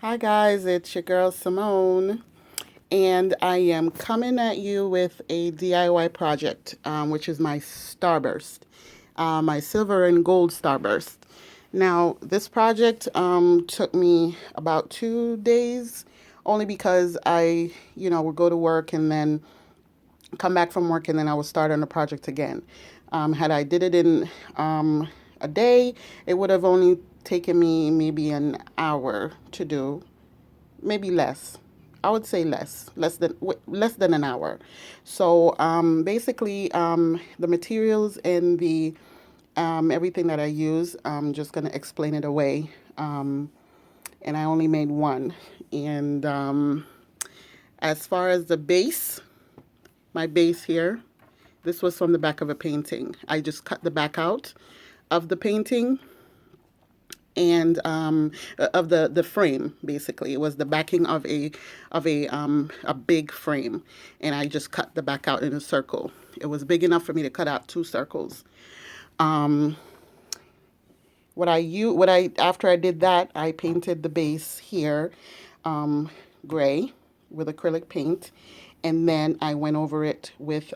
Hi guys, it's your girl Simone, and I am coming at you with a DIY project, which is my Starburst, my silver and gold Starburst. Now, this project took me about 2 days, only because I would go to work and then come back from work, and then I would start on the project again. Had I did it in a day, it would have only taken me maybe an hour to do, maybe less. I would say less than an hour. So basically, the materials and the everything that I use, I'm just gonna explain it away. And I only made one. And as far as the base, my base here, this was from the back of a painting. I just cut the back out of the painting and of the frame. Basically, it was the backing of a big frame, and I just cut the back out in a circle. It was big enough for me to cut out two circles. Um, what I after I did that, I painted the base here um, gray with acrylic paint, and then I went over it with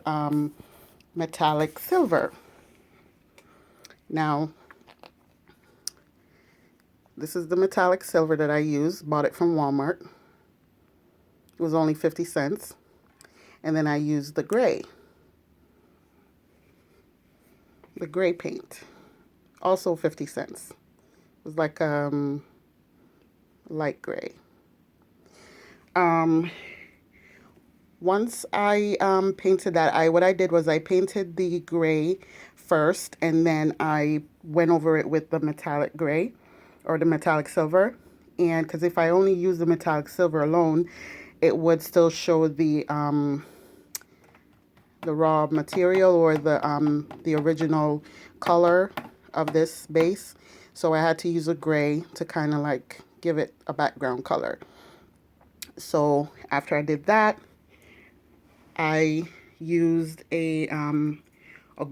metallic silver. Now, this is the metallic silver that I used. Bought it from Walmart. It was only 50 cents. And then I used the gray paint, also 50 cents. It was like light gray. Um, Once I painted that, what I did was I painted the gray first, and then I went over it with the metallic gray or the metallic silver. And because if I only use the metallic silver alone, it would still show the raw material or the original color of this base. So I had to use a gray to kind of like give it a background color. So after I did that, I used a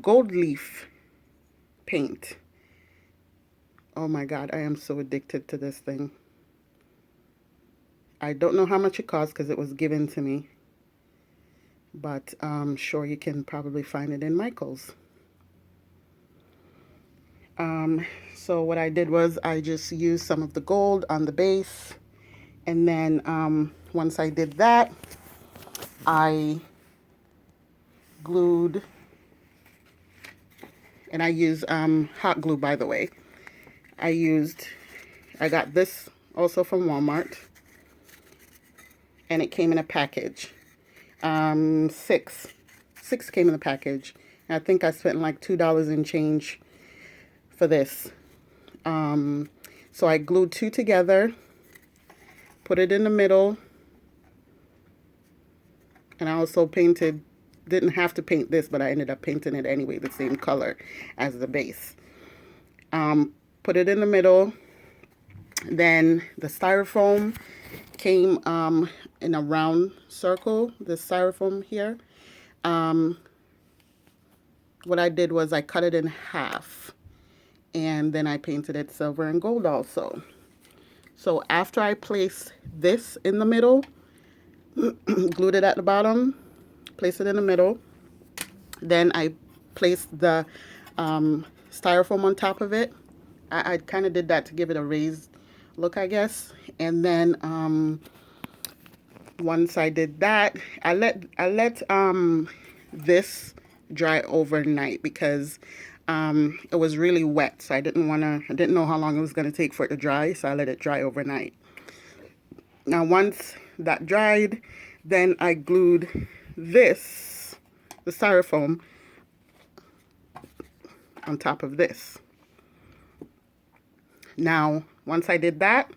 gold leaf paint. Oh my God, I am so addicted to this thing. I don't know how much it cost because it was given to me, but I'm sure you can probably find it in Michael's. So what I did was I just used some of the gold on the base, and then once I did that, I glued, and I used hot glue, by the way. I used, I got this also from Walmart, and it came in a package. Six, six came in the package. And I think I spent like $2 in change for this. So I glued two together, put it in the middle, and I also painted, didn't have to paint this, but I ended up painting it anyway, the same color as the base. Put it in the middle. Then the styrofoam came in a round circle, the styrofoam here. Um, what I did was I cut it in half, and then I painted it silver and gold also. So after I placed this in the middle, glued it at the bottom, placed it in the middle, then I placed the styrofoam on top of it. I kind of did that to give it a raised look, I guess. And then once I did that, I let this dry overnight because it was really wet. So I didn't know how long it was going to take for it to dry. So I let it dry overnight. Now, once that dried, then I glued the styrofoam, on top of this. Now, once I did that,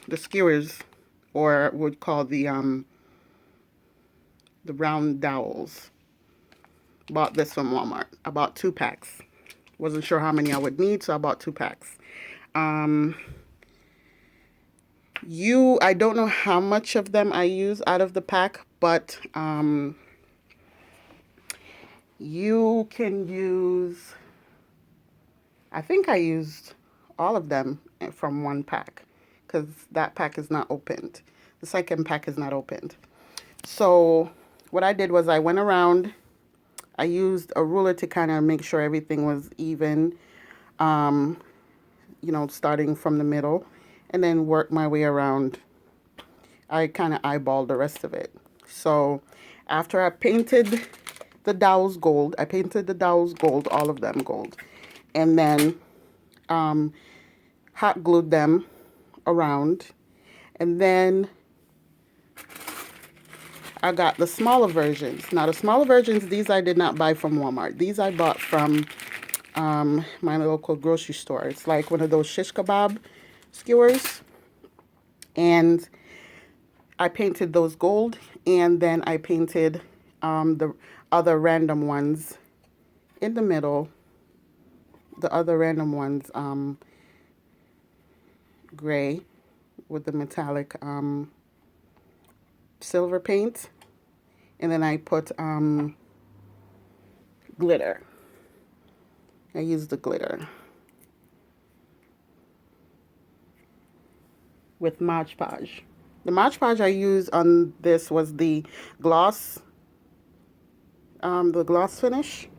the skewers, or would call the round dowels, bought this from Walmart. I bought 2 packs. Wasn't sure how many I would need, so I bought 2 packs. Um, I don't know how much of them I use out of the pack, but you can use, I think I used all of them from 1 pack because that pack is not opened. The second pack is not opened. So what I did was I went around. I used a ruler to kind of make sure everything was even, um, starting from the middle, and then work my way around. I kind of eyeballed the rest of it. So after I painted the dowels gold, all of them gold, and then um, hot glued them around. And then I got the smaller versions. Now the smaller versions, these I did not buy from Walmart. These I bought from my local grocery store. It's like one of those shish kebab skewers. And I painted those gold, and then I painted the other random ones in the middle. The other random ones gray with the metallic silver paint. And then I put glitter. I used the glitter with Mod Podge. The Mod Podge I used on this was the gloss finish.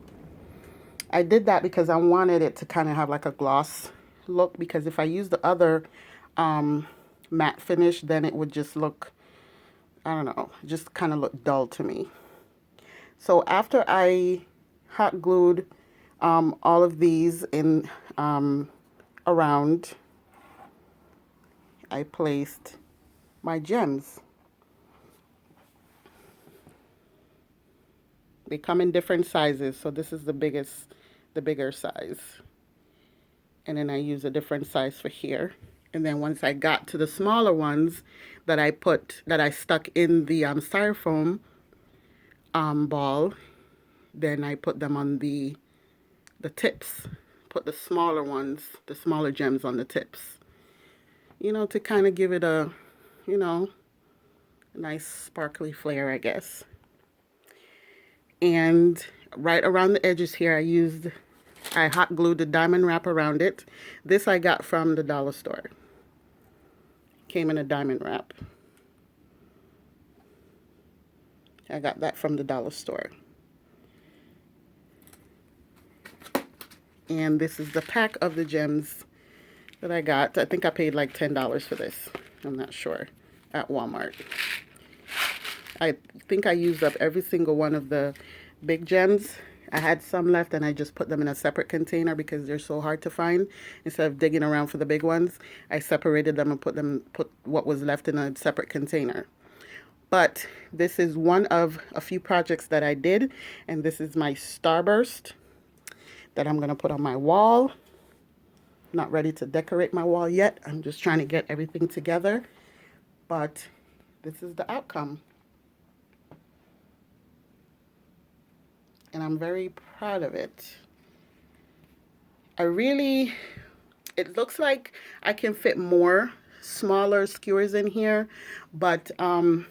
I did that because I wanted it to kind of have like a gloss look, because if I use the other matte finish, then it would just look, I don't know, just kind of look dull to me. So after I hot glued all of these in around, I placed my gems. They come in different sizes, so this is the bigger size. And then I use a different size for here. And then once I got to the smaller ones that I stuck in the styrofoam ball, then I put them on the tips. Put the smaller ones, the smaller gems on the tips. To kind of give it a, nice sparkly flare, I guess. And right around the edges here, I hot glued the diamond wrap around it. This I got from the dollar store. Came in a diamond wrap. I got that from the dollar store. And this is the pack of the gems that I got. I think I paid like $10 for this. I'm not sure. At Walmart. I think I used up every single one of the big gems. I had some left and I just put them in a separate container because they're so hard to find. Instead of digging around for the big ones, I separated them and put what was left in a separate container. But this is one of a few projects that I did, and this is my Starburst that I'm going to put on my wall. Not ready to decorate my wall yet. I'm just trying to get everything together, but this is the outcome. And I'm very proud of it. It looks like I can fit more smaller skewers in here, but I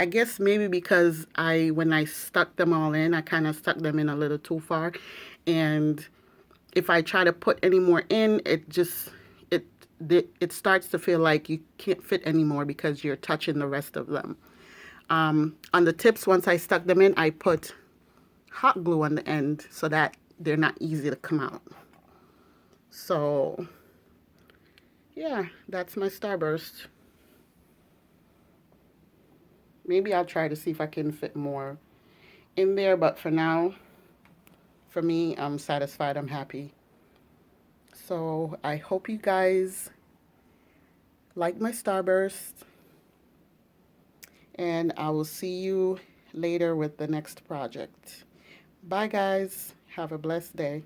guess maybe because when I stuck them all in, I kind of stuck them in a little too far, and if I try to put any more in, it starts to feel like you can't fit anymore because you're touching the rest of them. On the tips, once I stuck them in, I put hot glue on the end so that they're not easy to come out. So, yeah, that's my Starburst. Maybe I'll try to see if I can fit more in there, but for now, for me, I'm satisfied. I'm happy. So, I hope you guys like my Starburst, and I will see you later with the next project. Bye, guys. Have a blessed day.